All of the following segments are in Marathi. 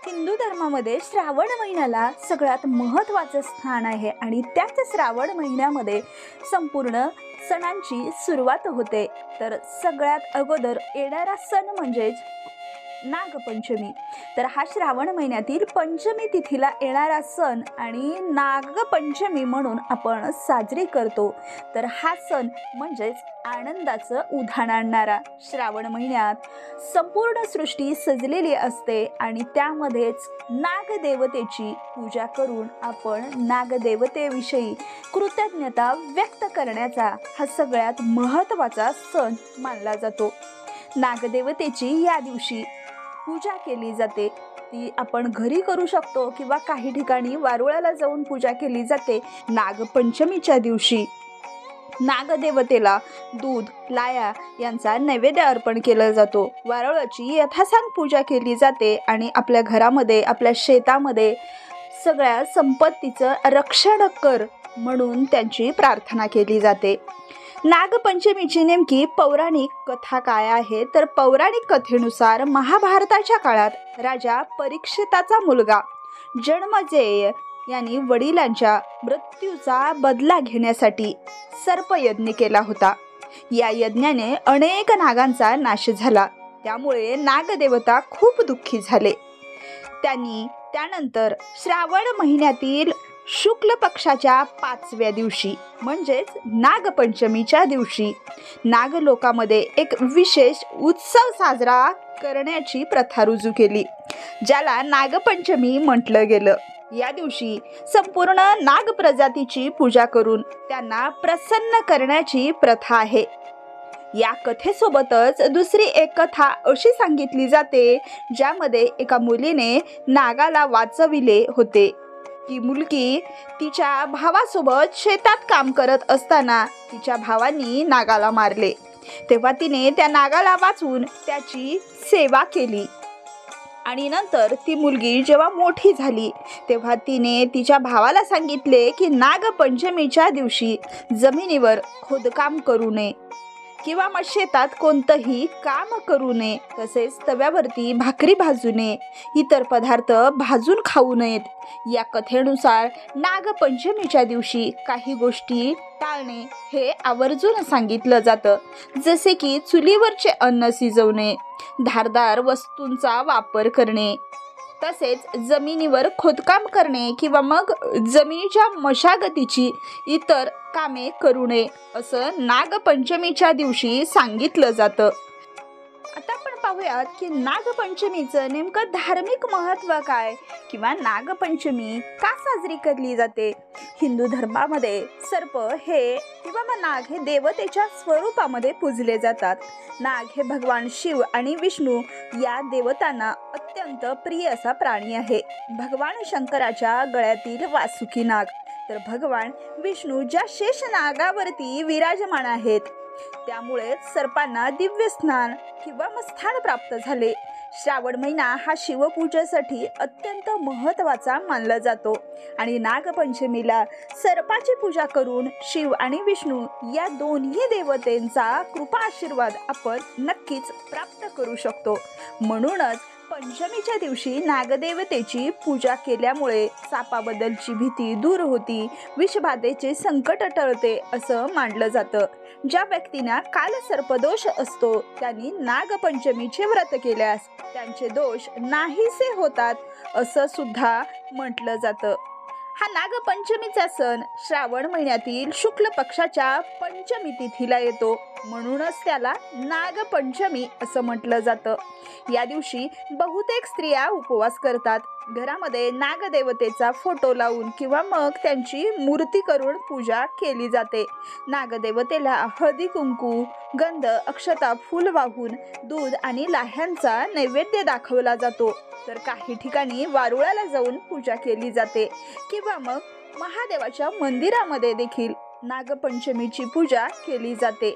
हिंदू धर्मामध्ये श्रावण महिन्याला सगळ्यात महत्त्वाचं स्थान आहे आणि त्याच श्रावण महिन्यामध्ये संपूर्ण सणांची सुरुवात होते। तर सगळ्यात अगोदर येणारा सण म्हणजेच नागपंचमी। तर हा श्रावण महिन्यातील पंचमी तिथीला येणारा सण आणि नागपंचमी म्हणून आपण साजरी करतो। तर हा सण म्हणजेच आनंदाचं उधाण आणणारा। श्रावण महिन्यात संपूर्ण सृष्टी सजलेली असते आणि त्यामध्येच नागदेवतेची पूजा करून आपण नागदेवतेविषयी कृतज्ञता व्यक्त करण्याचा हा सगळ्यात महत्त्वाचा सण मानला जातो। नागदेवतेची या दिवशी पूजा केली जाते। ती आपण घरी करू शकतो किंवा काही ठिकाणी वारुळाला जाऊन पूजा केली जाते। नागपंचमीच्या दिवशी नागदेवतेला दूध, लाया यांचा नैवेद्य अर्पण केला जातो। वारुळाची यथासांग पूजा केली जाते आणि आपल्या घरामध्ये, आपल्या शेतामध्ये सगळ्या संपत्तीचं रक्षण कर म्हणून त्यांची प्रार्थना केली जाते। नागपंचमीची नेमकी पौराणिक कथा काय आहे तर पौराणिक कथेनुसार महाभारताच्या काळात राजा परीक्षिताचा मुलगा जन्मेजय यांनी वडिलांच्या मृत्यूचा बदला घेण्यासाठी सर्पयज्ञ केला होता। या यज्ञाने अनेक नागांचा नाश झाला, त्यामुळे नागदेवता खूप दुःखी झाले। त्यांनी त्यानंतर श्रावण महिन्यातील शुक्ल पक्षाच्या 5व्या दिवशी म्हणजेच नागपंचमीच्या दिवशी नागलोकामध्ये एक विशेष उत्सव साजरा करण्याची प्रथा रुजू केली, ज्याला नागपंचमी म्हटलं गेलं। या दिवशी संपूर्ण नाग प्रजातीची पूजा करून त्यांना प्रसन्न करण्याची प्रथा आहे। या कथेसोबतच दुसरी एक कथा अशी सांगितली जाते, ज्यामध्ये एका मुलीने नागाला वाचविले होते। ती मुलगी तिच्या भावासोबत शेतात काम करत असताना तिच्या भावांनी नागाला मारले, तेव्हा तिने त्या नागाला वाचवून त्याची सेवा केली आणि नंतर ती मुलगी जेव्हा मोठी झाली तेव्हा तिने तिच्या भावाला सांगितले की नागपंचमीच्या दिवशी जमिनीवर खोदकाम करू नये किंवा मग शेतात कोणतंही काम करू नये, तसेच तव्यावरती भाकरी भाजू नये, इतर पदार्थ भाजून खाऊ नयेत। या कथेनुसार नागपंचमीच्या दिवशी काही गोष्टी टाळणे हे आवर्जून सांगितलं जातं, जसे की चुलीवरचे अन्न शिजवणे, धारदार वस्तूंचा वापर करणे, तसेच जमिनीवर खोदकाम करणे किंवा मग जमिनीच्या मशागतीची इतर कामे करू नये असं नागपंचमीच्या दिवशी सांगितलं जातं। आता आपण पाहूयात की नागपंचमीचं नेमकं धार्मिक महत्त्व काय किंवा नागपंचमी का साजरी केली जाते। हिंदू धर्मामध्ये सर्प हे किंवा मग नाग हे देवतेच्या स्वरूपामध्ये पूजले जातात। नाग हे भगवान शिव आणि विष्णू या देवतांना अत्यंत प्रिय असा प्राणी आहे। भगवान शंकराच्या गळ्यातील वासुकी नाग, तर भगवान विष्णू ज्या शेष नागावरती विराजमान आहेत, त्यामुळे सर्पांना दिव्य स्नान किंवा स्थान प्राप्त झाले। श्रावण महिना हा शिवपूजेसाठी अत्यंत महत्त्वाचा मानला जातो आणि नागपंचमीला सर्पाची पूजा करून शिव आणि विष्णू या दोन्ही देवतेंचा कृपा आशीर्वाद आपण नक्कीच प्राप्त करू शकतो। म्हणूनच पंचमीच्या दिवशी नागदेवतेची पूजा केल्यामुळे सापाबद्दलची भीती दूर होती, विषबाधेचे संकट टळते असं मानलं जातं। ज्या व्यक्तींना कालसर्पदोष असतो त्यांनी नागपंचमीचे व्रत केल्यास त्यांचे दोष नाहीसे होतात असं सुद्धा म्हटलं जातं। हा नागपंचमीचा सण श्रावण महिन्यातील शुक्ल पक्षाच्या पंचमी तिथीला येतो, म्हणूनच त्याला नागपंचमी असं म्हटलं जातं। या दिवशी बहुतेक स्त्रिया उपवास करतात, घरामध्ये नागदेवतेचा फोटो लावून किंवा मग त्यांची मूर्ती करून पूजा केली जाते। नागदेवतेला हळदी कुंकू, गंध, अक्षता, फूल वाहून दूध आणि लाह्यांचा नैवेद्य दाखवला जातो। तर काही ठिकाणी वारुळाला जाऊन पूजा केली जाते किंवा मग महादेवाच्या मंदिरामध्ये देखील नागपंचमीची पूजा केली जाते।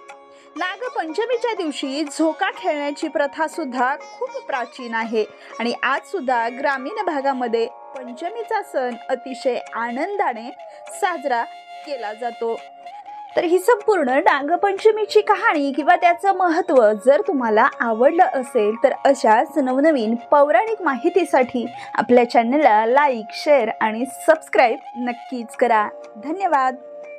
नागपंचमीच्या दिवशी झोका खेळण्याची प्रथा सुद्धा खूप प्राचीन आहे आणि आज सुद्धा ग्रामीण भागामध्ये पंचमीचा सण अतिशय आनंदाने साजरा केला जातो। तर ही संपूर्ण नागपंचमीची कहाणी किंवा त्याचं महत्त्व जर तुम्हाला आवडलं असेल तर अशाच नवनवीन पौराणिक माहितीसाठी आपल्या चॅनलला लाईक, शेअर आणि सबस्क्राईब नक्कीच करा. धन्यवाद.